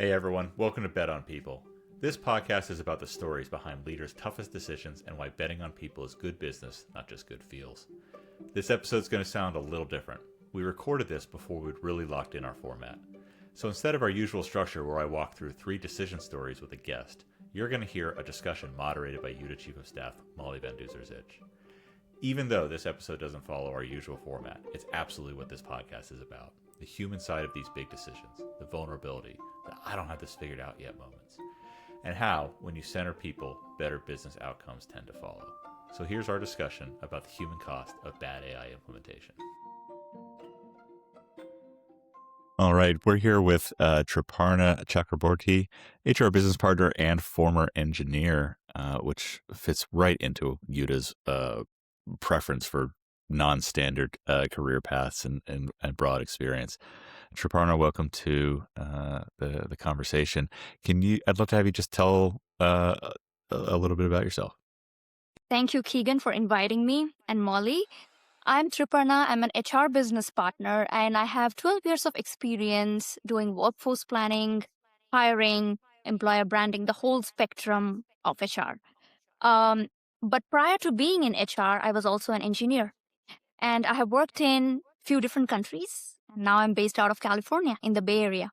Hey everyone, welcome to Bet on People. This podcast is about the stories behind leaders' toughest decisions and why betting on people is good business, not just good feels. This episode's going to sound a little different. We recorded this before we'd really locked in our format. So instead of our usual structure where I walk through 3 decision stories with a guest, you're going to hear a discussion moderated by UTA Chief of Staff Molly Van Duzer-Zitsch. Even though this episode doesn't follow our usual format, it's absolutely what this podcast is about. The human side of these big decisions, the vulnerability, the I don't have this figured out yet moments, and how, when you center people, better business outcomes tend to follow. So here's our discussion about the human cost of bad AI implementation. All right, we're here with Triparna Chakraborty, HR business partner and former engineer, which fits right into Yuta's preference for non-standard career paths and broad experience. Triparna, welcome to the conversation. I'd love to have you just tell a little bit about yourself. Thank you, Keegan, for inviting me, and Molly. I'm Triparna. I'm an HR business partner, and I have 12 years of experience doing workforce planning, hiring, employer branding, the whole spectrum of HR. But prior to being in HR, I was also an engineer, and I have worked in a few different countries. And now I'm based out of California in the Bay Area.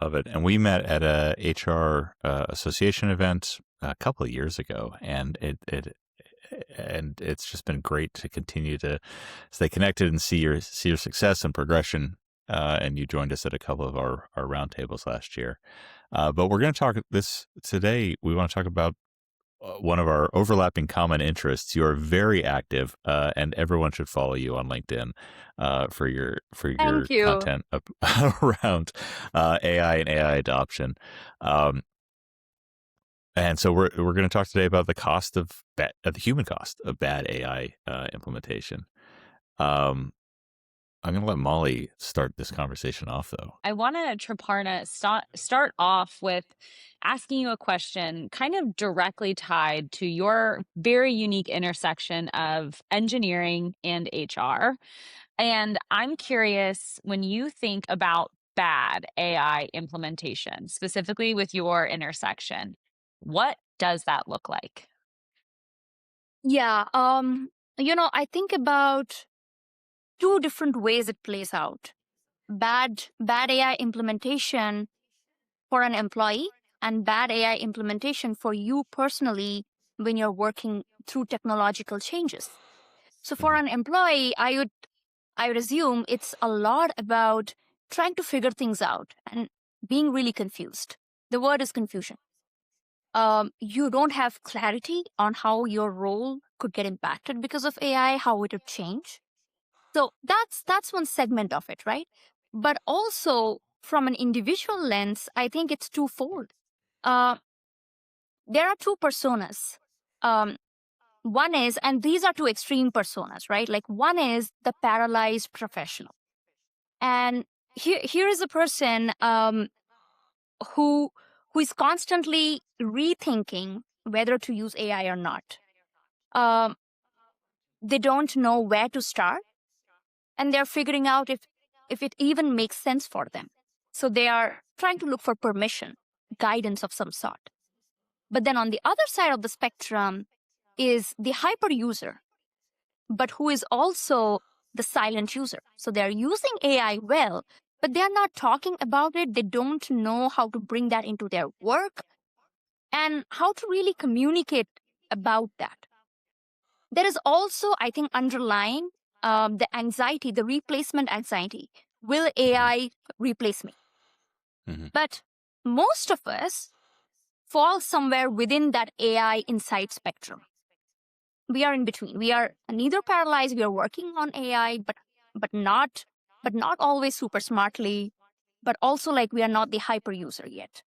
Love it. And we met at a HR association event a couple of years ago, and it's just been great to continue to stay connected and see your success and progression. And you joined us at a couple of our roundtables last year. But we're going to talk this today. We want to talk about one of our overlapping common interests. You are very active, and everyone should follow you on LinkedIn for your content around AI and AI adoption. And so we're going to talk today about the cost of the human cost of bad AI implementation. I'm going to let Molly start this conversation off, though. I want to, Triparna, start off with asking you a question kind of directly tied to your very unique intersection of engineering and HR. And I'm curious, when you think about bad AI implementation, specifically with your intersection, what does that look like? Yeah, I think about 2 different ways it plays out. Bad AI implementation for an employee and bad AI implementation for you personally when you're working through technological changes. So for an employee, I would assume it's a lot about trying to figure things out and being really confused. The word is confusion. You don't have clarity on how your role could get impacted because of AI, how it would change. So that's one segment of it, right? But also from an individual lens, I think it's twofold. There are 2 personas. One is, and these are 2 extreme personas, right? Like one is the paralyzed professional. And here is a person who is constantly rethinking whether to use AI or not. They don't know where to start, and they're figuring out if it even makes sense for them. So they are trying to look for permission, guidance of some sort. But then on the other side of the spectrum is the hyper user, but who is also the silent user. So they're using AI well, but they're not talking about it. They don't know how to bring that into their work and how to really communicate about that. There is also, I think, underlying the anxiety, the replacement anxiety. Will AI replace me? Mm-hmm. But most of us fall somewhere within that AI insight spectrum. We are in between. We are neither paralyzed. We are working on AI, but not always super smartly, but also like we are not the hyper user yet.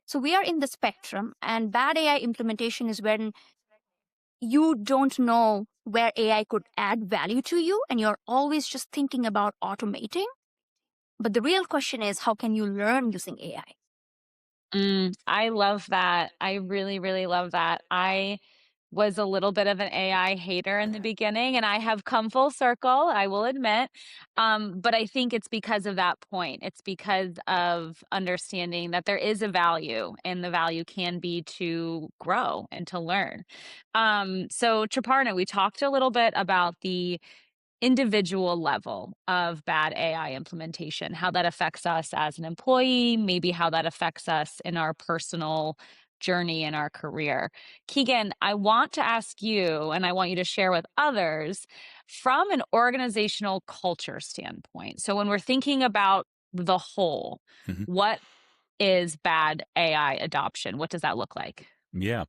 So we are in the spectrum, and bad AI implementation is when you don't know where AI could add value to you, and you're always just thinking about automating. But the real question is, how can you learn using AI? I love that. I really, really love that. I was a little bit of an AI hater in the beginning, and I have come full circle, I will admit. But I think it's because of that point. It's because of understanding that there is a value, and the value can be to grow and to learn. So Triparna, we talked a little bit about the individual level of bad AI implementation, how that affects us as an employee, maybe how that affects us in our personal journey in our career. Keegan, I want to ask you, and I want you to share with others from an organizational culture standpoint. So when we're thinking about the whole, Mhm. what is bad AI adoption? What does that look like? Yeah.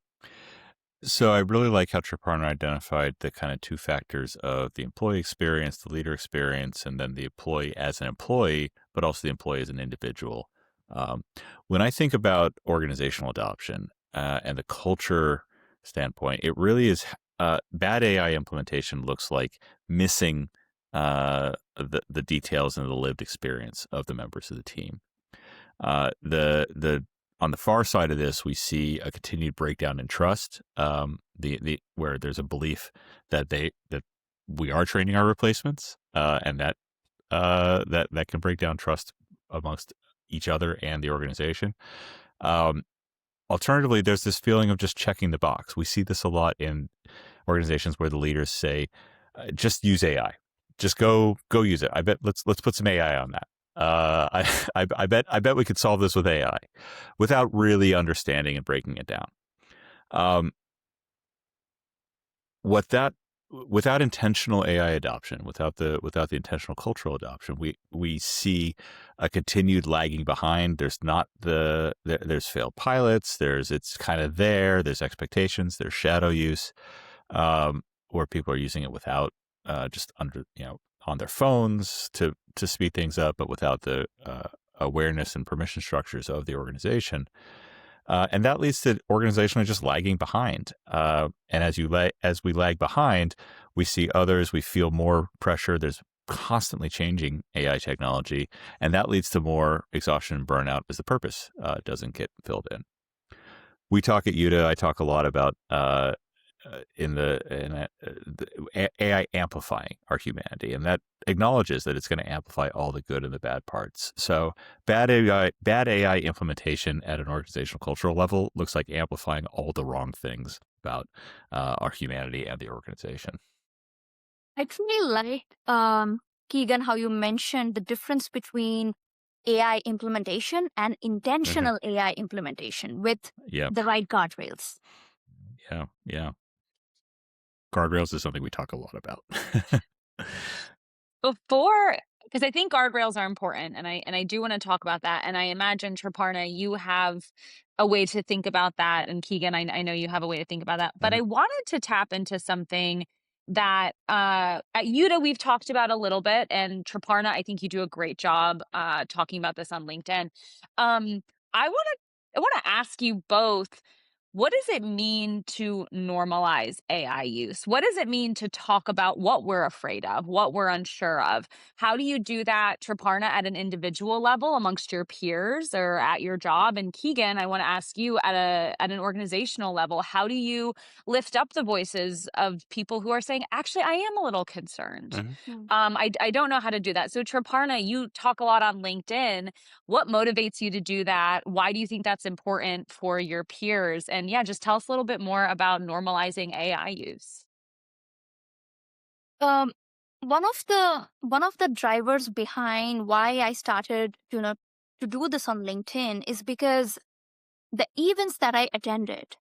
So I really like how Triparna identified the kind of two factors of the employee experience, the leader experience, and then the employee as an employee, but also the employee as an individual. Um, when I think about organizational adoption and the culture standpoint, it really is bad AI implementation looks like missing the details and the lived experience of the members of the team. The on the far side of this, we see a continued breakdown in trust. The where there's a belief that we are training our replacements, and that can break down trust amongst each other and the organization. Um, Alternatively, there's this feeling of just checking the box. We see this a lot in organizations where the leaders say, "Just use AI. Just go use it. I bet let's put some AI on that. I bet we could solve this with AI," without really understanding and breaking it down. Um, what that Without intentional AI adoption, without the intentional cultural adoption, we see a continued lagging behind. There's failed pilots. It's kind of there. There's expectations. There's shadow use, where people are using it without just on their phones to speed things up, but without the awareness and permission structures of the organization. And that leads to organizationally just lagging behind. And as we lag behind, we see others. We feel more pressure. There's constantly changing AI technology, and that leads to more exhaustion and burnout as the purpose doesn't get filled in. We talk at UTA. I talk a lot about the AI amplifying our humanity, and that acknowledges that it's going to amplify all the good and the bad parts. So bad AI implementation at an organizational cultural level looks like amplifying all the wrong things about our humanity and the organization. I truly liked, Keegan, how you mentioned the difference between AI implementation and intentional AI implementation with Yeah, the right guardrails. yeah. Guardrails is something we talk a lot about. Because I think guardrails are important, and I do want to talk about that. And I imagine Triparna, you have a way to think about that, and Keegan, I know you have a way to think about that. But I wanted to tap into something that at UTA we've talked about a little bit, and Triparna, I think you do a great job talking about this on LinkedIn. I want to ask you both, what does it mean to normalize AI use? What does it mean to talk about what we're afraid of, what we're unsure of? How do you do that, Triparna, at an individual level amongst your peers or at your job? And Keegan, I want to ask you at an organizational level, how do you lift up the voices of people who are saying, actually, I am a little concerned? I don't know how to do that. So Triparna, you talk a lot on LinkedIn. What motivates you to do that? Why do you think that's important for your peers? And yeah, just tell us a little bit more about normalizing AI use. Um, one of the drivers behind why I started, to do this on LinkedIn is because the events that I attended,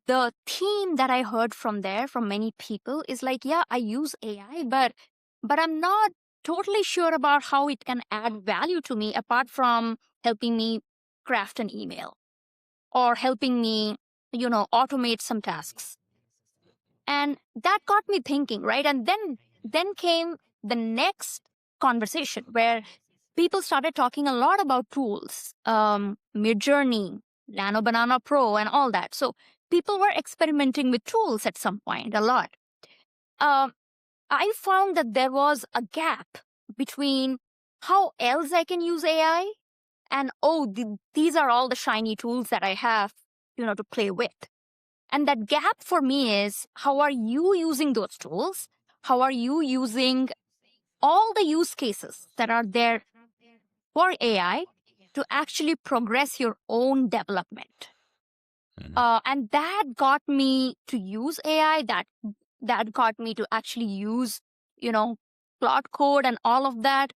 the theme that I heard from there from many people is like, yeah, I use AI, but I'm not totally sure about how it can add value to me apart from helping me craft an email or helping me, automate some tasks. And that got me thinking, right? And then came the next conversation where people started talking a lot about tools, Midjourney, Nano Banana Pro, and all that. So people were experimenting with tools at some point a lot. Um, I found that there was a gap between how else I can use AI and these are all the shiny tools that I have, to play with. And that gap for me is, how are you using those tools? How are you using all the use cases that are there for AI to actually progress your own development? And that got me to use AI. That got me to actually use, Claude Code and all of that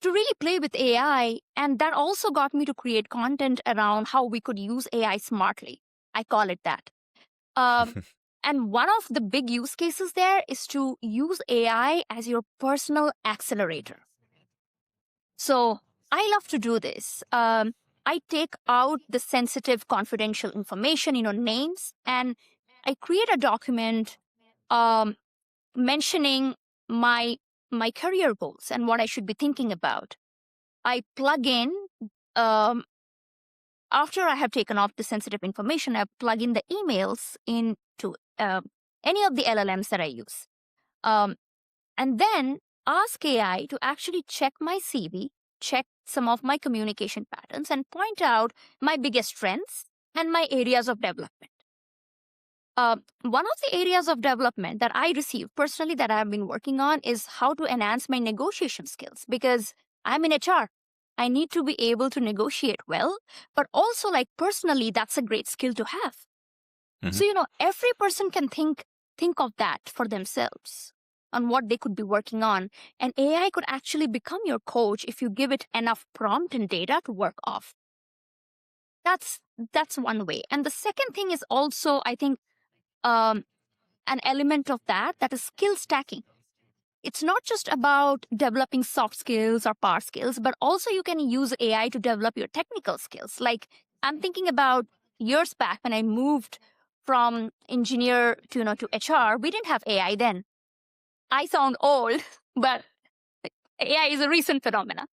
to really play with AI. And that also got me to create content around how we could use AI smartly. I call it that. And one of the big use cases there is to use AI as your personal accelerator. So I love to do this. I take out the sensitive, confidential information, names, and I create a document mentioning my career goals and what I should be thinking about. I plug in, after I have taken off the sensitive information, I plug in the emails into any of the LLMs that I use. And then ask AI to actually check my CV, check some of my communication patterns, and point out my biggest strengths and my areas of development. One of the areas of development that I receive personally that I've been working on is how to enhance my negotiation skills, because I'm in HR. I need to be able to negotiate well, but also, like, personally, that's a great skill to have. So, every person can think of that for themselves on what they could be working on. And AI could actually become your coach if you give it enough prompt and data to work off. That's one way. And the second thing is also, I think, an element of that is skill stacking. It's not just about developing soft skills or power skills, but also you can use AI to develop your technical skills. Like, I'm thinking about years back when I moved from engineer to HR. We didn't have AI then. I sound old, but AI is a recent phenomenon.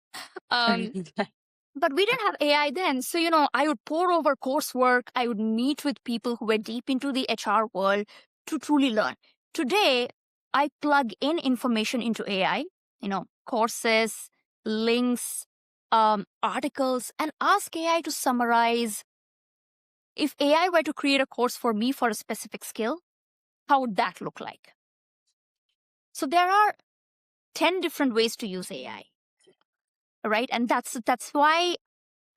But we didn't have AI then. So, I would pour over coursework. I would meet with people who were deep into the HR world to truly learn. Today, I plug in information into AI, courses, links, articles, and ask AI to summarize. If AI were to create a course for me for a specific skill, how would that look like? So there are 10 different ways to use AI, right? And that's why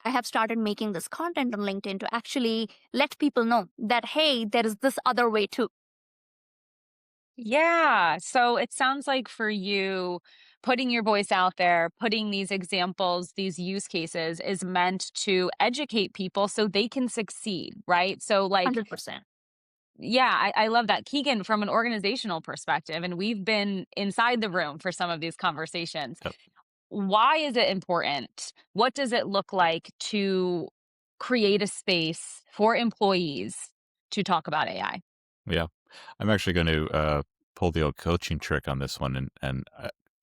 I have started making this content on LinkedIn to actually let people know that, hey, there is this other way too. Yeah. So it sounds like for you, putting your voice out there, putting these examples, these use cases is meant to educate people so they can succeed, right? So, like, 100%. yeah, I love that. Keegan, from an organizational perspective, and we've been inside the room for some of these conversations. Yep. Why is it important? What does it look like to create a space for employees to talk about AI? Yeah. I'm actually going to pull the old coaching trick on this one. And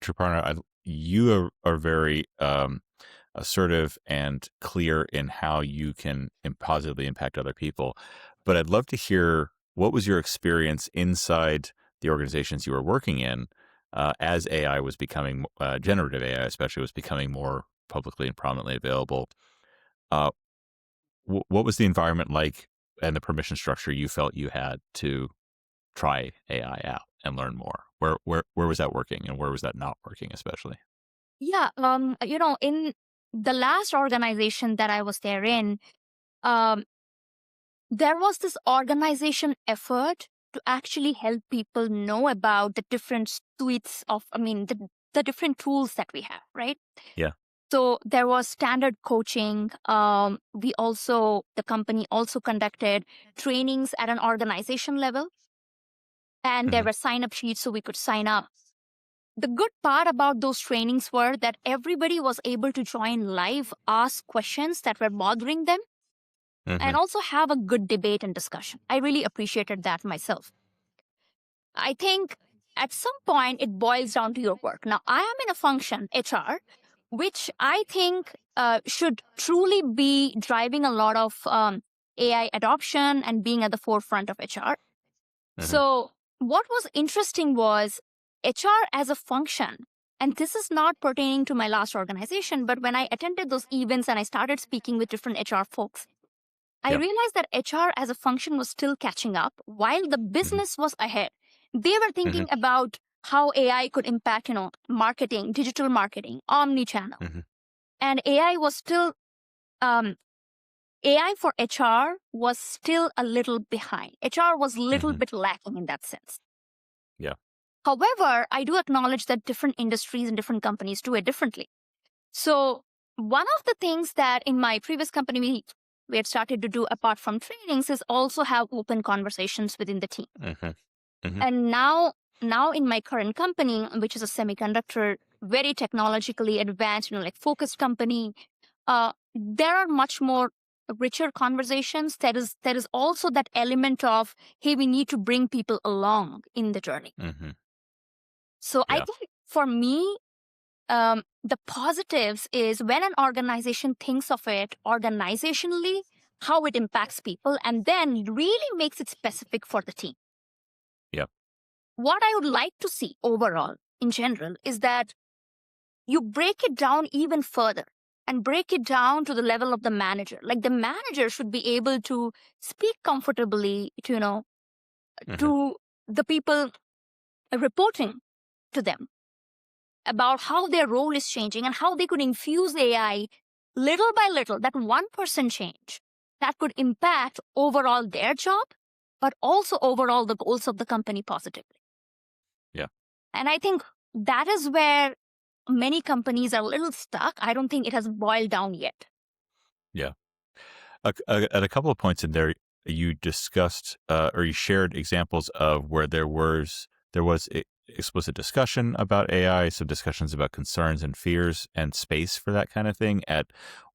Triparna, you are very assertive and clear in how you can positively impact other people. But I'd love to hear, what was your experience inside the organizations you were working in as AI was becoming, generative AI especially, was becoming more publicly and prominently available? What was the environment like and the permission structure you felt you had to try AI out and learn more? Where was that working and where was that not working, especially? Yeah. In the last organization that I was there in, there was this organization effort to actually help people know about the different suites of, the different tools that we have, right? Yeah. So there was standard coaching. The company also conducted trainings at an organization level. And there were sign-up sheets so we could sign up. The good part about those trainings were that everybody was able to join live, ask questions that were bothering them, and also have a good debate and discussion. I really appreciated that myself. I think at some point it boils down to your work. Now, I am in a function, HR, which I think should truly be driving a lot of AI adoption and being at the forefront of HR. So what was interesting was HR as a function, and this is not pertaining to my last organization, but when I attended those events and I started speaking with different HR folks, I realized that HR as a function was still catching up while the business was ahead. They were thinking about how AI could impact, marketing, digital marketing, omni-channel. And AI was still, AI for HR was still a little behind. HR was a little bit lacking in that sense. Yeah. However, I do acknowledge that different industries and different companies do it differently. So one of the things that in my previous company we had started to do apart from trainings is also have open conversations within the team. And now in my current company, which is a semiconductor, very technologically advanced, like focused company, there are much more richer conversations. There is also that element of, hey, we need to bring people along in the journey. So I think for me, the positives is when an organization thinks of it organizationally, how it impacts people, and then really makes it specific for the team. Yep. What I would like to see overall, in general, is that you break it down even further and break it down to the level of the manager. Like the manager should be able to speak comfortably to, to the people reporting to them about how their role is changing and how they could infuse AI little by little, that 1% change that could impact overall their job, but also overall the goals of the company positively. Yeah. And I think that is where many companies are a little stuck. I don't think it has boiled down yet. Yeah. At a couple of points in there, you discussed or you shared examples of where there was explicit discussion about AI, some discussions about concerns and fears and space for that kind of thing at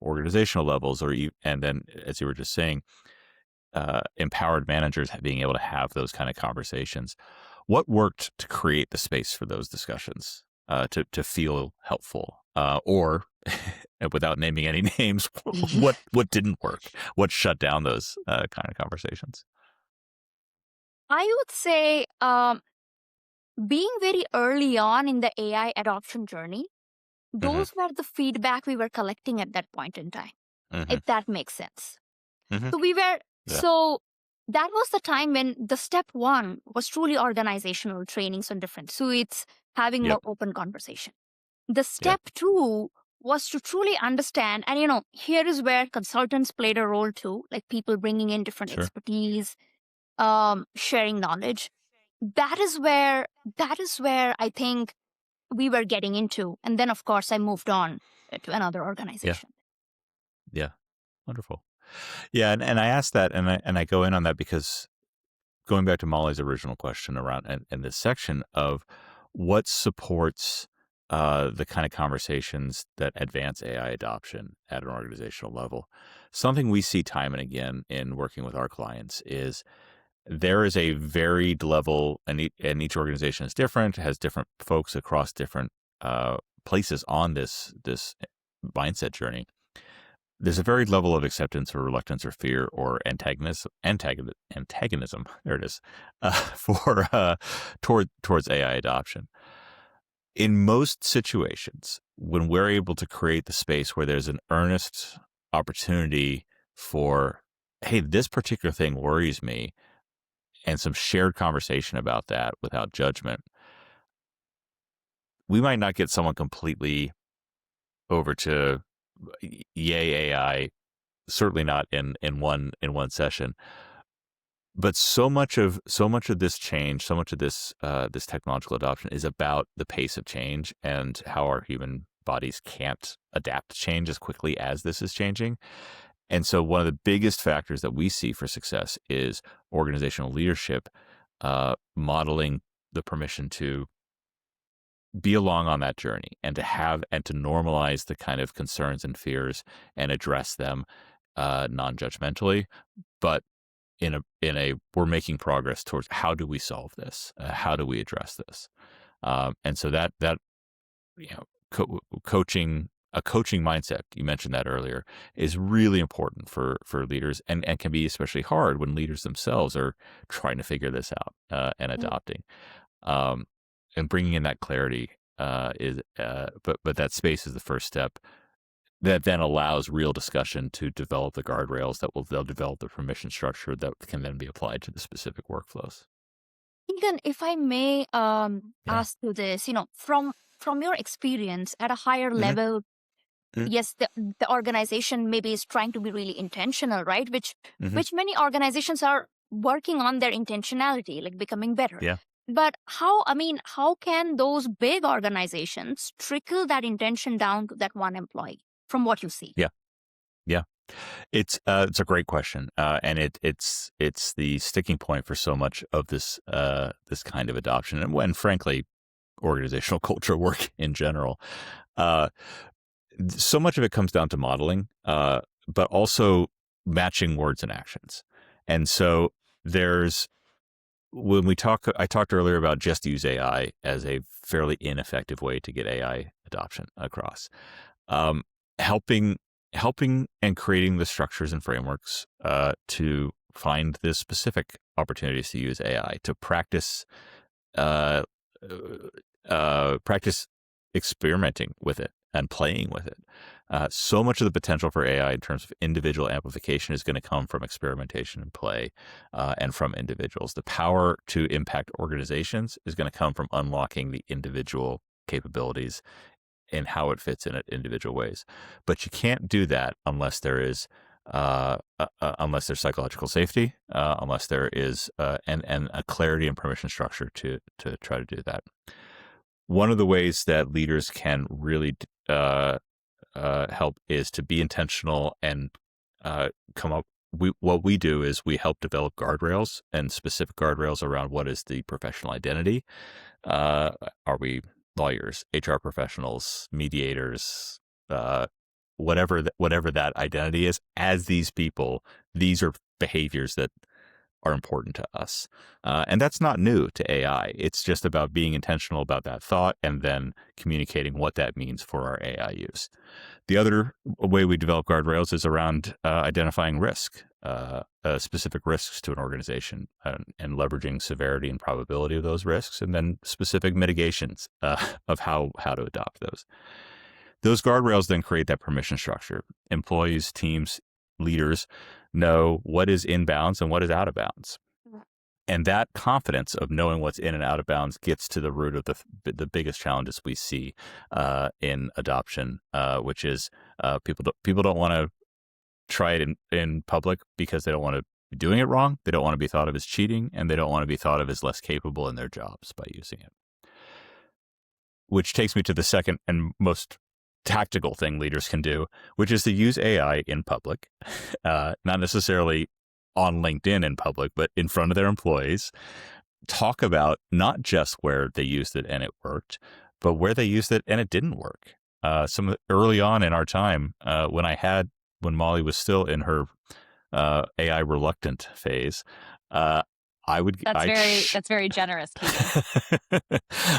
organizational levels, and then, as you were just saying, empowered managers being able to have those kind of conversations. What worked to create the space for those discussions to feel helpful, or without naming any names, what didn't work? What shut down those kind of conversations? I would say being very early on in the AI adoption journey, those were the feedback we were collecting at that point in time, if that makes sense. So we were, so that was the time when the step one was truly organizational trainings on different suites, having more open conversation. The step two was to truly understand, and here is where consultants played a role too, like people bringing in different expertise, sharing knowledge. That is where I think we were getting into. And then, of course, I moved on to another organization. Yeah. Wonderful. Yeah. And I asked that, and I go in on that because going back to Molly's original question around and this section of what supports the kind of conversations that advance AI adoption at an organizational level. Something we see time and again in working with our clients is there is a varied level, and each organization is different, has different folks across different places on this mindset journey. There's a varied level of acceptance or reluctance or fear or antagonism. There it is, towards AI adoption. In most situations, when we're able to create the space where there's an earnest opportunity for, hey, this particular thing worries me, and some shared conversation about that without judgment, we might not get someone completely over to yay AI, certainly not in one session. But so much of this change, so much of this this technological adoption is about the pace of change and how our human bodies can't adapt to change as quickly as this is changing. And so one of the biggest factors that we see for success is organizational leadership modeling the permission to be along on that journey and to normalize the kind of concerns and fears and address them non-judgmentally, but in a we're making progress towards how do we solve this? How do we address this? And so that coaching mindset, you mentioned that earlier, is really important for leaders and can be especially hard when leaders themselves are trying to figure this out and adopting. And bringing in that clarity but that space is the first step. that then allows real discussion to develop the guardrails they'll develop the permission structure that can then be applied to the specific workflows. Even if I may Yeah. ask you this, from your experience at a higher Mhm. level, Mhm. yes, the organization maybe is trying to be really intentional, right? Mhm. Which many organizations are working on their intentionality, like becoming better. Yeah. But how can those big organizations trickle that intention down to that one employee from what you see? Yeah. Yeah. It's a great question, and it's the sticking point for so much of this this kind of adoption, and when frankly organizational culture work in general. Uh, so much of it comes down to modeling, but also matching words and actions. And so there's I talked earlier about just use AI as a fairly ineffective way to get AI adoption across. Um, helping and creating the structures and frameworks to find the specific opportunities to use AI to uh, practice experimenting with it and playing with it. So much of the potential for AI in terms of individual amplification is going to come from experimentation and play and from individuals. The power to impact organizations is going to come from unlocking the individual capabilities and how it fits in at individual ways. But you can't do that unless there is unless there's psychological safety, unless there is and a clarity and permission structure to try to do that. One of the ways that leaders can really help is to be intentional and come up. What we do is we help develop guardrails and specific guardrails around what is the professional identity. Are we lawyers, HR professionals, mediators, whatever that identity is? As these people, these are behaviors that are important to us. And that's not new to AI. It's just about being intentional about that thought and then communicating what that means for our AI use. The other way we develop guardrails is around identifying risk, specific risks to an organization, and leveraging severity and probability of those risks, and then specific mitigations of how to adopt those. Those guardrails then create that permission structure. Employees, teams, leaders know what is in bounds and what is out of bounds. And that confidence of knowing what's in and out of bounds gets to the root of the biggest challenges we see in adoption, which is people don't want to try it in public because they don't want to be doing it wrong. They don't want to be thought of as cheating, and they don't want to be thought of as less capable in their jobs by using it. Which takes me to the second and most tactical thing leaders can do, which is to use AI in public, not necessarily on LinkedIn in public, but in front of their employees. Talk about not just where they used it and it worked, but where they used it and it didn't work. Early on in our time, when Molly was still in her AI reluctant phase, That's very generous, Keegan.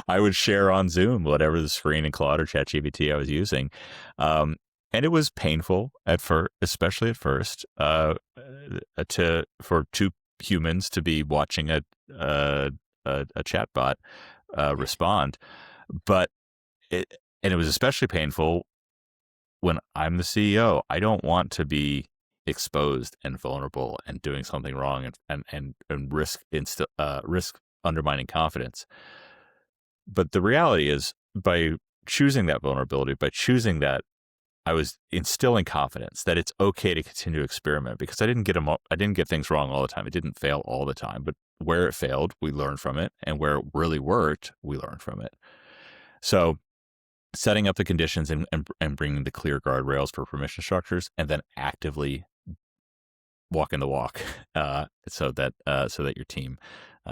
I would share on Zoom whatever the screen in Claude or ChatGPT I was using, and it was painful especially at first, for two humans to be watching a chatbot respond, but it was especially painful when I'm the CEO. I don't want to be exposed and vulnerable and doing something wrong and risk undermining confidence. But the reality is, by choosing that vulnerability, by choosing that, I was instilling confidence that it's okay to continue to experiment, because I didn't get things wrong all the time. It didn't fail all the time, but where it failed, we learned from it, and where it really worked, we learned from it. So setting up the conditions and bringing the clear guardrails for permission structures, and then actively walking the walk so that your team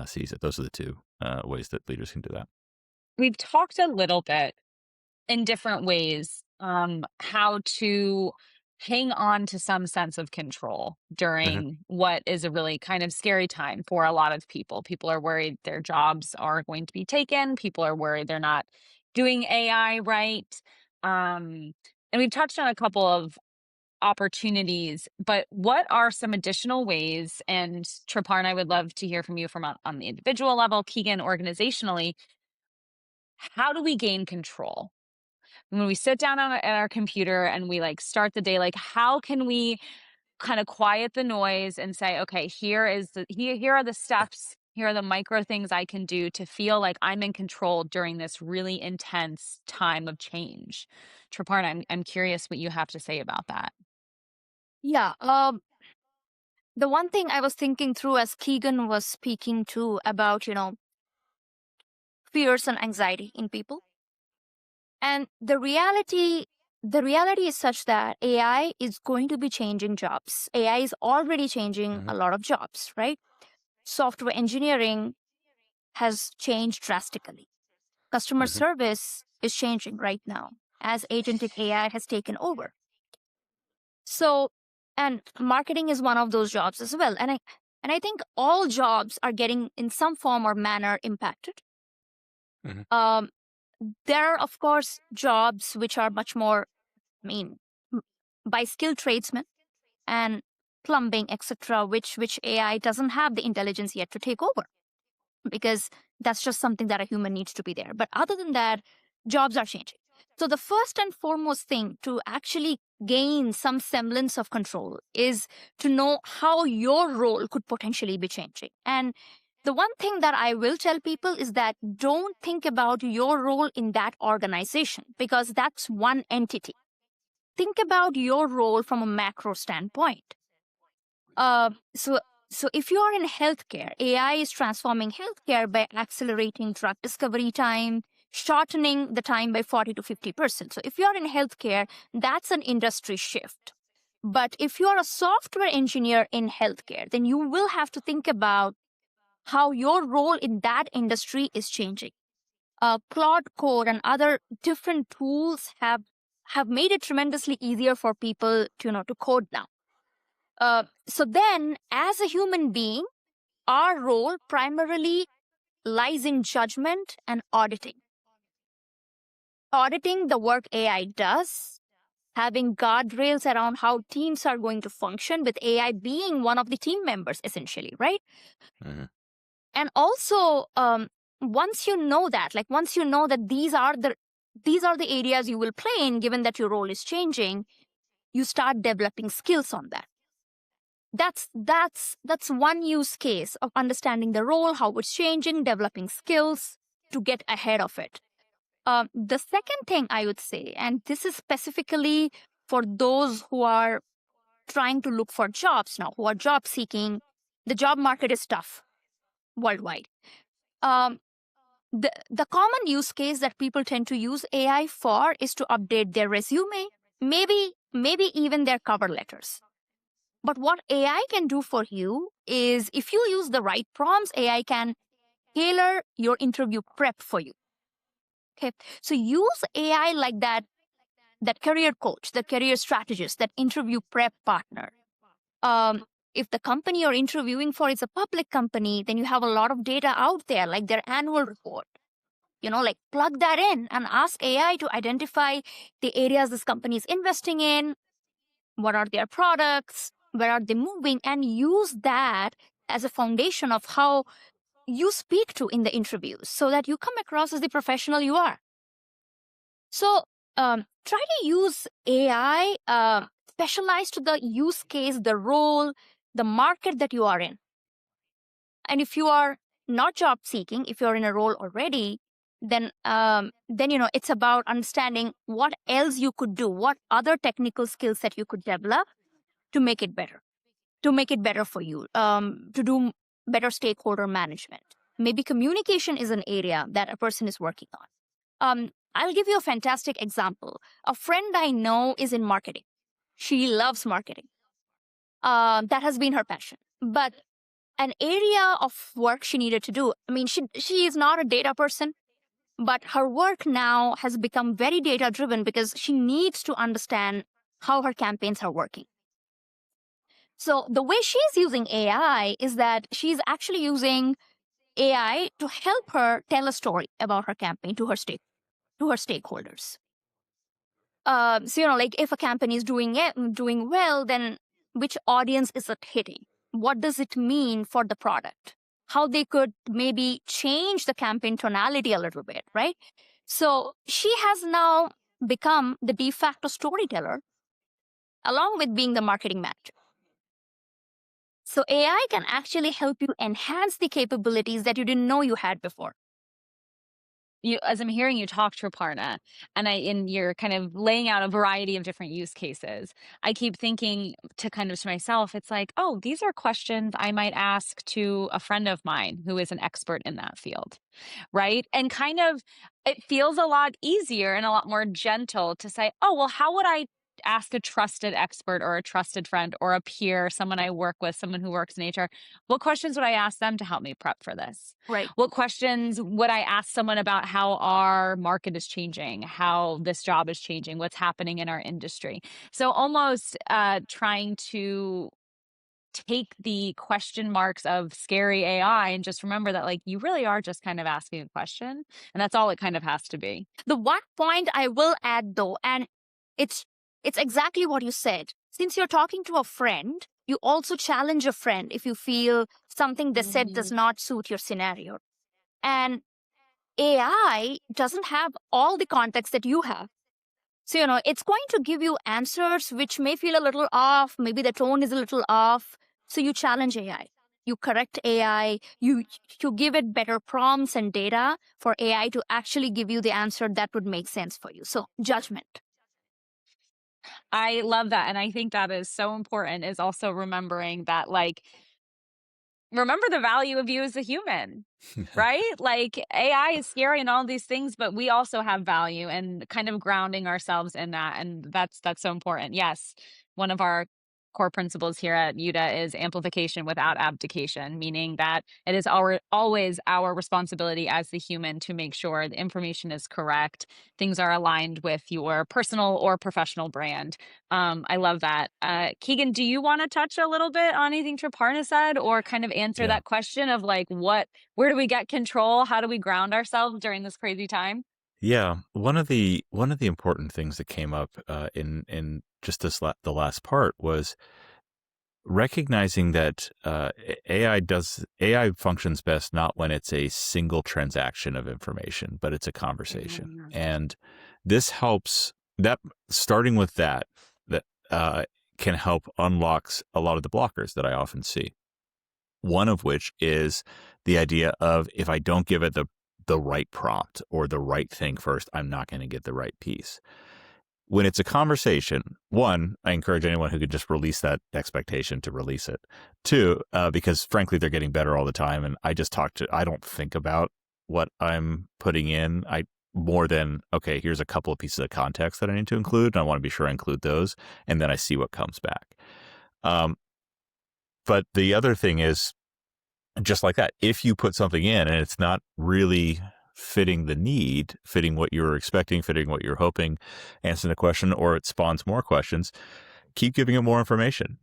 sees it. Those are the two ways that leaders can do that. We've talked a little bit in different ways how to hang on to some sense of control during what is a really kind of scary time for a lot of people. People are worried their jobs are going to be taken. People are worried they're not doing AI right. And we've touched on a couple of opportunities, but what are some additional ways? And Triparna, I would love to hear from you from on the individual level, Keegan, organizationally. How do we gain control when we sit down at our computer and we like start the day, like how can we kind of quiet the noise and say, okay, here are the steps, here are the micro things I can do to feel like I'm in control during this really intense time of change. Triparna, I'm curious what you have to say about that. Yeah. The one thing I was thinking through as Keegan was speaking too about, fears and anxiety in people. And the reality is such that AI is going to be changing jobs. AI is already changing a lot of jobs, right? Software engineering has changed drastically. Customer service is changing right now as agentic AI has taken over. So, and marketing is one of those jobs as well. And I think all jobs are getting in some form or manner impacted. There are, of course, jobs which are much more, by skilled tradesmen and plumbing, etc., which AI doesn't have the intelligence yet to take over, because that's just something that a human needs to be there. But other than that, jobs are changing. So the first and foremost thing to actually gain some semblance of control is to know how your role could potentially be changing. And the one thing that I will tell people is that don't think about your role in that organization, because that's one entity. Think about your role from a macro standpoint. So if you are in healthcare, AI is transforming healthcare by accelerating drug discovery time, shortening the time by 40 to 50%. So if you're in healthcare, that's an industry shift. But if you're a software engineer in healthcare, then you will have to think about how your role in that industry is changing. Claude Code and other different tools have made it tremendously easier for people to code now. So then, as a human being, our role primarily lies in judgment and auditing. Auditing the work AI does, having guardrails around how teams are going to function, with AI being one of the team members, essentially, right? And also, once you know that these are the areas you will play in, given that your role is changing, you start developing skills on that. That's one use case of understanding the role, how it's changing, developing skills to get ahead of it. The second thing I would say, and this is specifically for those who are trying to look for jobs now, who are job seeking, the job market is tough worldwide. The common use case that people tend to use AI for is to update their resume, maybe even their cover letters. But what AI can do for you is, if you use the right prompts, AI can tailor your interview prep for you. Okay, so use AI like that career coach, the career strategist, that interview prep partner. If the company you're interviewing for is a public company, then you have a lot of data out there, like their annual report. Like plug that in and ask AI to identify the areas this company is investing in, what are their products, where are they moving, and use that as a foundation of how you speak to in the interviews, so that you come across as the professional you are. So try to use AI specialized to the use case, the role, the market that you are in. And if you are not job seeking, if you're in a role already, then it's about understanding what else you could do, what other technical skills that you could develop to make it better for you, to do better stakeholder management. Maybe communication is an area that a person is working on. I'll give you a fantastic example. A friend I know is in marketing. She loves marketing. That has been her passion. But an area of work she needed to do, she is not a data person, but her work now has become very data driven, because she needs to understand how her campaigns are working. So the way she's using AI is that she's actually using AI to help her tell a story about her campaign to her stakeholders. So like if a company is doing well, then which audience is it hitting? What does it mean for the product? How they could maybe change the campaign tonality a little bit, right? So she has now become the de facto storyteller along with being the marketing manager. So AI can actually help you enhance the capabilities that you didn't know you had before. As I'm hearing you talk, Triparna, and you're kind of laying out a variety of different use cases, I keep thinking to myself, it's like, oh, these are questions I might ask to a friend of mine who is an expert in that field, right? And kind of, it feels a lot easier and a lot more gentle to say, oh, well, how would I ask a trusted expert or a trusted friend or a peer, someone I work with, someone who works in HR? What questions would I ask them to help me prep for this? Right. What questions would I ask someone about how our market is changing, how this job is changing, what's happening in our industry? So almost trying to take the question marks of scary AI and just remember that, like, you really are just kind of asking a question, and that's all it kind of has to be. The one point I will add though, and it's exactly what you said. Since you're talking to a friend, you also challenge a friend if you feel something they said does not suit your scenario. And AI doesn't have all the context that you have. So, it's going to give you answers which may feel a little off. Maybe the tone is a little off. So you challenge AI. You correct AI. You give it better prompts and data for AI to actually give you the answer that would make sense for you. So judgment. I love that. And I think that is so important, is also remembering that, like, remember the value of you as a human, right? Like, AI is scary and all these things, but we also have value, and kind of grounding ourselves in that. And that's so important. Yes. One of our core principles here at UTA is amplification without abdication, meaning that it is always our responsibility as the human to make sure the information is correct, things are aligned with your personal or professional brand. I love that. Keegan, do you want to touch a little bit on anything Triparna said, or kind of answer that question of, like, where do we get control? How do we ground ourselves during this crazy time? Yeah, one of the important things that came up in just the last part was recognizing that AI functions best not when it's a single transaction of information, but it's a conversation, and this helps. That starting with that can help unlocks a lot of the blockers that I often see. One of which is the idea of, if I don't give it the right prompt or the right thing first, I'm not going to get the right piece. When it's a conversation, one, I encourage anyone who could just release that expectation to release it. Two, because frankly, they're getting better all the time. And I don't think about what I'm putting in. More than, okay, here's a couple of pieces of context that I need to include, and I want to be sure I include those. And then I see what comes back. But the other thing is, just like that, if you put something in and it's not really fitting the need, fitting what you're expecting, fitting what you're hoping, answering the question, or it spawns more questions, keep giving it more information.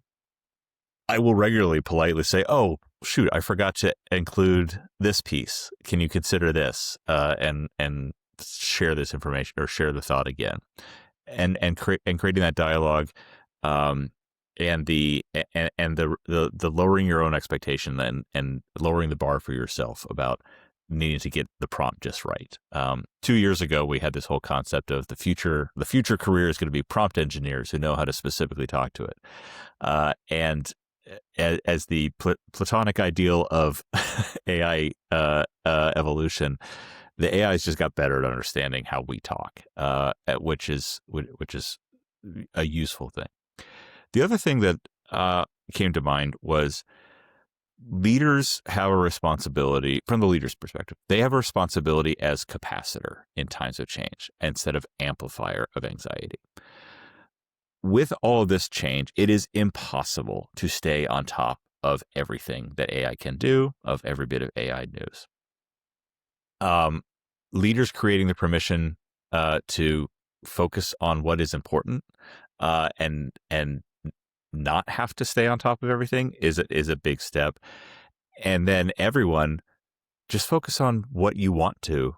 I will regularly politely say, oh, shoot, I forgot to include this piece. Can you consider this? And share this information, or share the thought again. And creating that dialogue, and the lowering your own expectation and lowering the bar for yourself about needing to get the prompt just right. 2 years ago, we had this whole concept of the future career is going to be prompt engineers who know how to specifically talk to it. And as the platonic ideal of AI evolution, the AI's just got better at understanding how we talk, which is a useful thing. The other thing that came to mind was leaders have a responsibility, from the leader's perspective, they have a responsibility as capacitor in times of change instead of amplifier of anxiety. With all of this change, it is impossible to stay on top of everything that AI can do, of every bit of AI news. Leaders creating the permission to focus on what is important and not have to stay on top of everything is a big step. And then everyone just focus on what you want to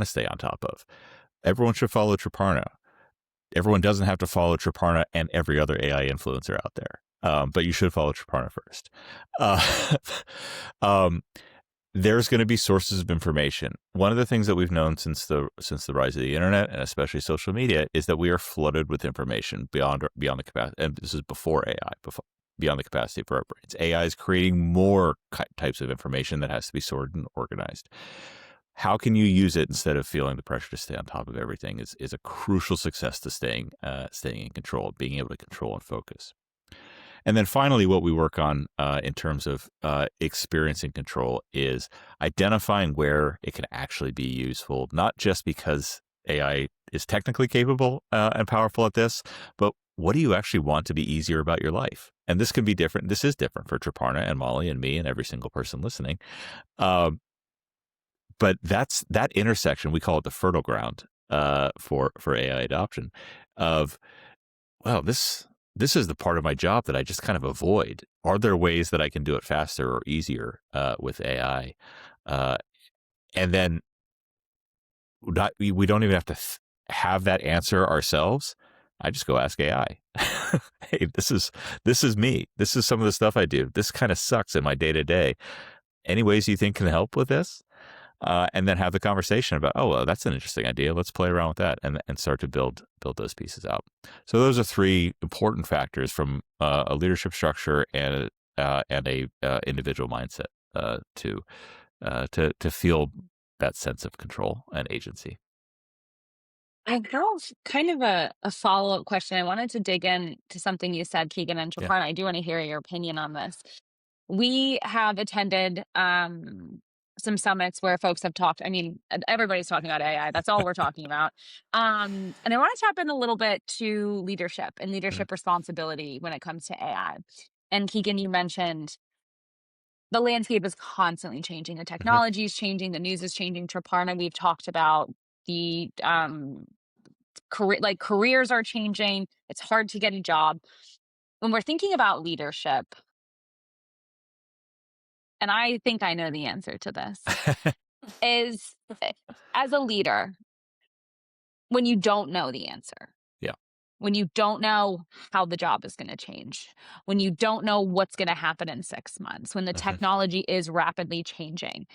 stay on top of. Everyone should follow Triparna. Everyone doesn't have to follow Triparna and every other AI influencer out there, but you should follow Triparna first. there's going to be sources of information. One of the things that we've known since the rise of the internet, and especially social media, is that we are flooded with information beyond the capacity. And this is before AI, beyond the capacity for our brains. AI is creating more types of information that has to be sorted and organized. How can you use it instead of feeling the pressure to stay on top of everything is a crucial success to staying in control, being able to control and focus. And then finally, what we work on in terms of experiencing control is identifying where it can actually be useful, not just because AI is technically capable and powerful at this, but what do you actually want to be easier about your life? And this can be different. This is different for Triparna and Molly and me and every single person listening. But that intersection, we call it the fertile ground for AI adoption of, well, this is the part of my job that I just kind of avoid. Are there ways that I can do it faster or easier with AI? And then we don't even have to have that answer ourselves. I just go ask AI. Hey, this is me. This is some of the stuff I do. This kind of sucks in my day to day. Any ways you think can help with this? And then have the conversation about, oh, well, that's an interesting idea. Let's play around with that and start to build those pieces out. So those are three important factors from a leadership structure and a individual mindset to feel that sense of control and agency. I have kind of a follow-up question. I wanted to dig in to something you said, Keegan and Yeah. Triparna. I do want to hear your opinion on this. We have attended some summits where folks have talked. I mean, everybody's talking about AI. That's all we're talking about. And I want to tap in a little bit to leadership and leadership responsibility when it comes to AI. And Keegan, you mentioned the landscape is constantly changing. The technology is changing. The news is changing. Triparna, we've talked about the careers are changing. It's hard to get a job. When we're thinking about leadership, and I think I know the answer to this, is as a leader, when you don't know the answer, Yeah. when you don't know how the job is going to change, when you don't know what's going to happen in 6 months, when the technology is rapidly changing,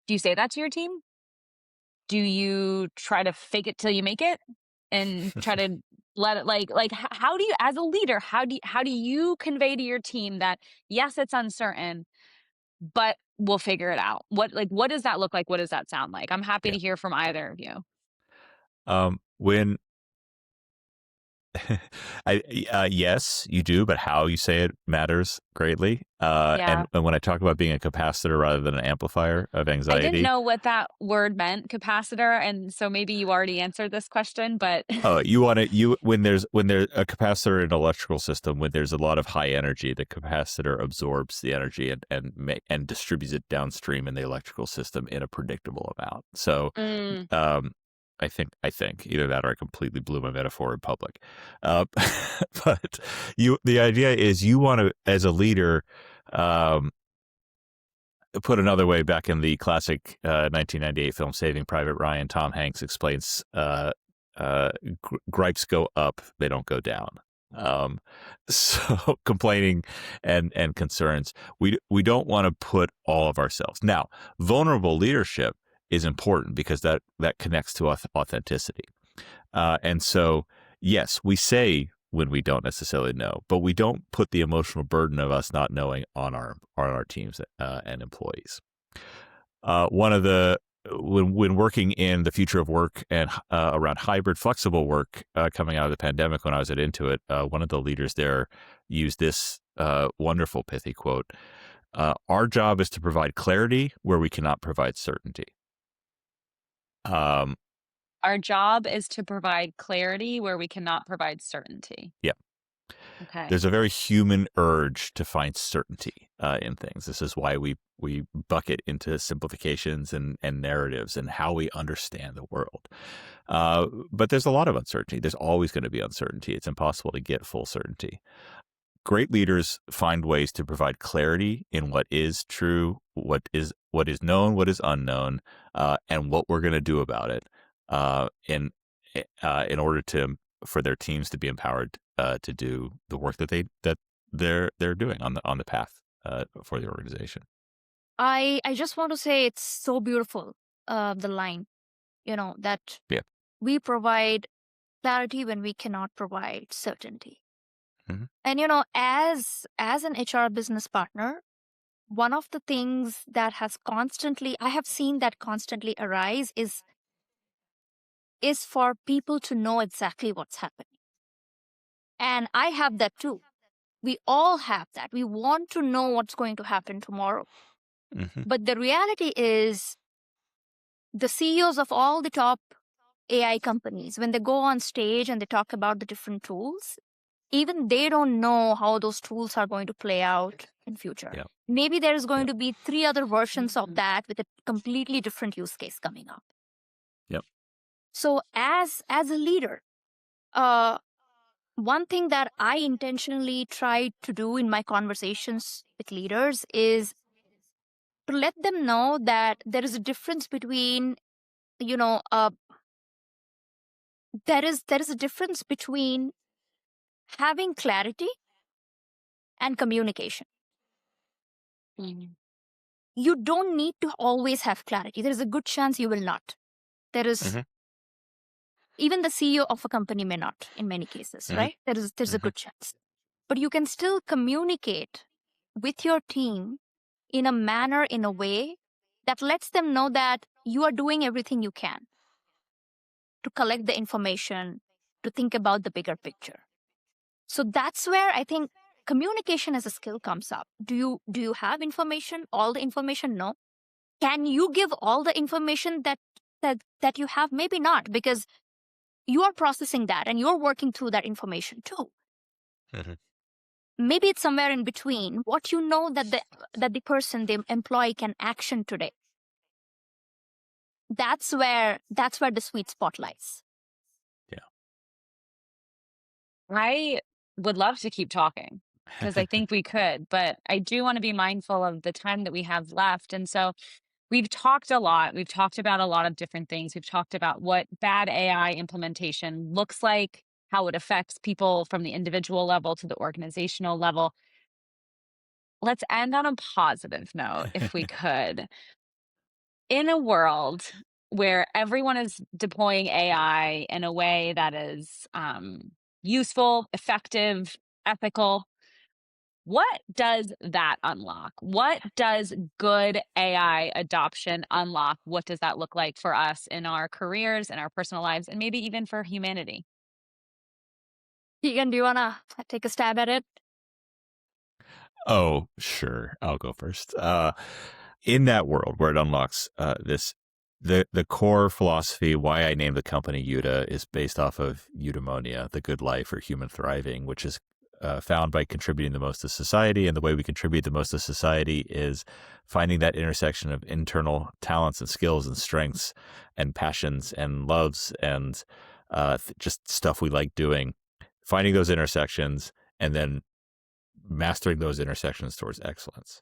do you say that to your team? Do you try to fake it till you make it and try to let it how do you, as a leader, how do you convey to your team that yes, it's uncertain, but we'll figure it out? What does that look like? What does that sound like? I'm happy to hear from either of you. When yes, you do, but how you say it matters greatly. Yeah. And when I talk about being a capacitor rather than an amplifier of I anxiety, didn't know what that word meant, capacitor, and so maybe you already answered this question, but you want to when there's a capacitor in an electrical system, when there's a lot of high energy, the capacitor absorbs the energy and distributes it downstream in the electrical system in a predictable amount. So I think either that or I completely blew my metaphor in public. But the idea is you want to, as a leader, put another way, back in the classic 1998 film Saving Private Ryan, Tom Hanks explains gripes go up, they don't go down. So complaining and concerns, we don't want to put all of ourselves. Now, vulnerable leadership is important because that connects to authenticity. And so, yes, we say when we don't necessarily know, but we don't put the emotional burden of us not knowing on our teams and employees. One of the when working in the future of work and around hybrid flexible work coming out of the pandemic, when I was at Intuit, one of the leaders there used this wonderful pithy quote: "Our job is to provide clarity where we cannot provide certainty." our job is to provide clarity where we cannot provide certainty. Yeah. Okay. There's a very human urge to find certainty in things. This is why we bucket into simplifications and narratives and how we understand the world. But there's a lot of uncertainty. There's always going to be uncertainty. It's impossible to get full certainty. Great leaders find ways to provide clarity in what is true, what is known, what is unknown, and what we're going to do about it, in order for their teams to be empowered to do the work that they're doing on the path for the organization. I just want to say it's so beautiful, the line, that Yeah. we provide clarity when we cannot provide certainty. Mhm. And, as an HR business partner, one of the things that I have seen that constantly arise is for people to know exactly what's happening. And I have that too. We all have that. We want to know what's going to happen tomorrow. Mhm. But the reality is, the CEOs of all the top AI companies, when they go on stage and they talk about the different tools, even they don't know how those tools are going to play out in future. Yeah. Maybe there is going Yeah. to be 3 other versions of that with a completely different use case coming up. Yep. So as a leader, one thing that I intentionally try to do in my conversations with leaders is to let them know that there is a difference between, there is a difference between having clarity and communication. You don't need to always have clarity. There is a good chance you will not. There is Mhm. even the CEO of a company may not in many cases, Mhm. right? There's a Mhm. good chance. But you can still communicate with your team in a manner, in a way that lets them know that you are doing everything you can to collect the information, to think about the bigger picture. So that's where I think communication as a skill comes up. Do you have information, all the information? No. Can you give all the information that you have? Maybe not, because you are processing that and you're working through that information too. Mhm. Maybe it's somewhere in between what you know that the person, the employee, can action today. That's where the sweet spot lies. I would love to keep talking because I think we could, but I do want to be mindful of the time that we have left. And so we've talked a lot. We've talked about a lot of different things. We've talked about what bad AI implementation looks like, how it affects people from the individual level to the organizational level. Let's end on a positive note, if we could. In a world where everyone is deploying AI in a way that is useful, effective, ethical, what does that unlock? What does good AI adoption unlock? What does that look like for us in our careers, in our personal lives, and maybe even for humanity? Keegan, do you want to take a stab at it? Oh, sure. I'll go first. In that world where it unlocks the core philosophy, why I named the company Yuta, is based off of eudaimonia, the good life or human thriving, which is found by contributing the most to society. And the way we contribute the most to society is finding that intersection of internal talents and skills and strengths and passions and loves and just stuff we like doing, finding those intersections and then mastering those intersections towards excellence.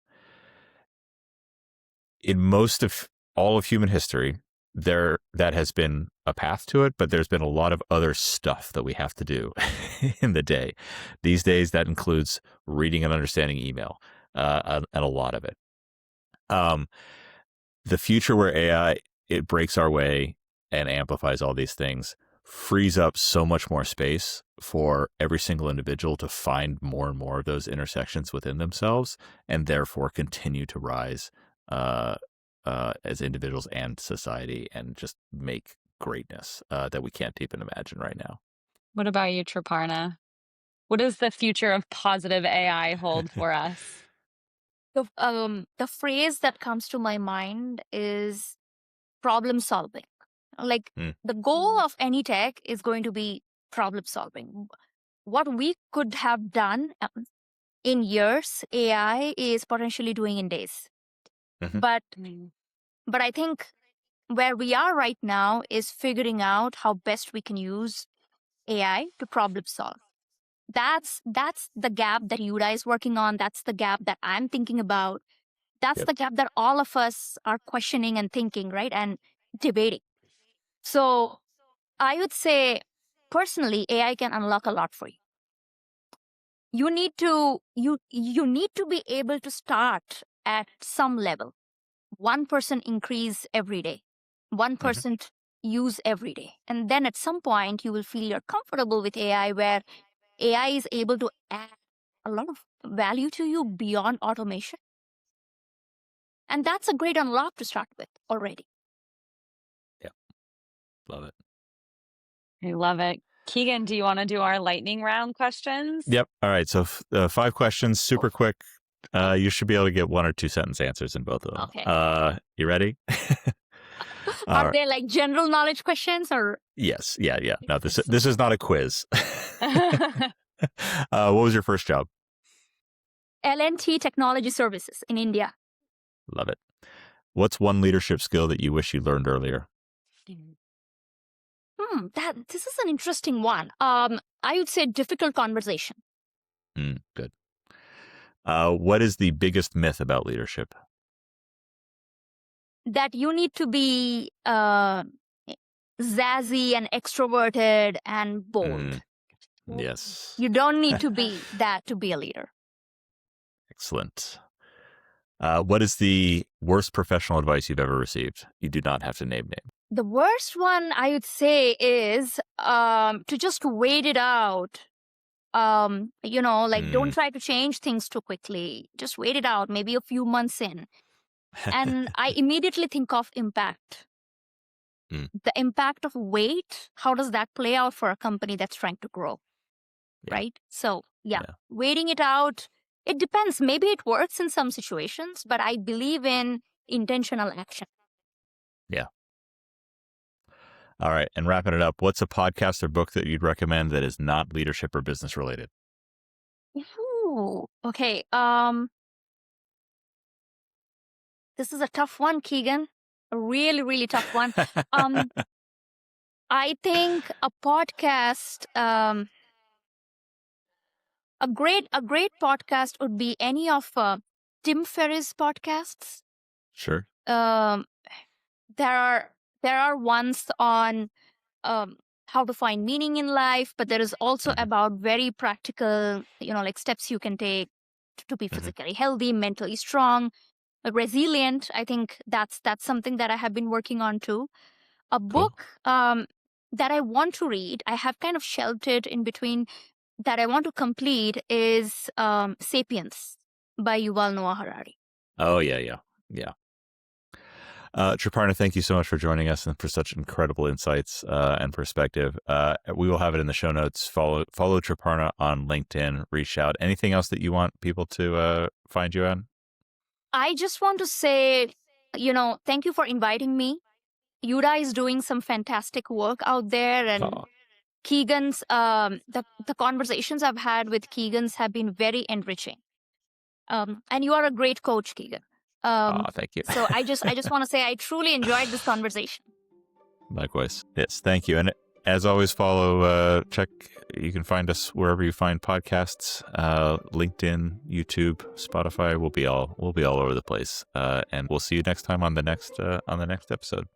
In most of all of human history, that has been a path to it, but there's been a lot of other stuff that we have to do in the day. These days, that includes reading and understanding email, and a lot of it. The future where AI, it breaks our way and amplifies all these things, frees up so much more space for every single individual to find more and more of those intersections within themselves, and therefore continue to rise as individuals and society, and just make greatness that we can't even imagine right now. What about you, Triparna? What does the future of positive AI hold for us? The phrase that comes to my mind is problem solving. Like, Mm. the goal of any tech is going to be problem solving. What we could have done in years, AI is potentially doing in days. Mhm. But I think where we are right now is figuring out how best we can use AI to problem solve. That's the gap that Yuda is working on. That's the gap that I'm thinking about. That's Yep. the gap that all of us are questioning and thinking, right? And debating. So I would say, personally, AI can unlock a lot for you. You need to be able to start at some level. 1% increase every day, 1% use every day. And then at some point, you will feel you're comfortable with AI, where AI is able to add a lot of value to you beyond automation. And that's a great unlock to start with already. Love it. I love it. Keegan, do you want to do our lightning round questions? Yep. All right. So 5 questions, super quick. You should be able to get 1 or 2 sentence answers in both of them. Okay. You ready? Are they like general knowledge questions or? Yes. Yeah. No, this is not a quiz. What was your first job? L&T Technology Services in India. Love it. What's one leadership skill that you wish you learned earlier? This is an interesting one. I would say difficult conversation. Good. What is the biggest myth about leadership? That you need to be zazzy and extroverted and bold. Yes. You don't need to be that to be a leader. Excellent. What is the worst professional advice you've ever received? You do not have to name names. The worst one I would say is to just wait it out. Don't try to change things too quickly. Just wait it out, maybe a few months in. And I immediately think of impact. The impact of wait, how does that play out for a company that's trying to grow? Yeah. Right? So, waiting it out, it depends. Maybe it works in some situations, but I believe in intentional action. Yeah. All right. And wrapping it up, what's a podcast or book that you'd recommend that is not leadership or business related? Ooh, okay. This is a tough one, Keegan. A really, really tough one. I think a podcast, a great podcast would be any of Tim Ferriss podcasts. Sure. There are ones on how to find meaning in life, but there is also about very practical, like steps you can take to be physically healthy, mentally strong, resilient. I think that's something that I have been working on too. A book that I want to read, I have kind of shelved it in between, that I want to complete is Sapiens by Yuval Noah Harari. Oh, yeah. Triparna, thank you so much for joining us and for such incredible insights and perspective. We will have it in the show notes. Follow Triparna on LinkedIn. Reach out. Anything else that you want people to find you on? I just want to say, thank you for inviting me. Yuda is doing some fantastic work out there, and Keegan's the conversations I've had with Keegan's have been very enriching. And you are a great coach, Keegan. Thank you. So I just want to say I truly enjoyed this conversation. Likewise. Yes, thank you. And as always, check. You can find us wherever you find podcasts, LinkedIn, YouTube, Spotify. We'll be all over the place. And we'll see you next time on the next episode.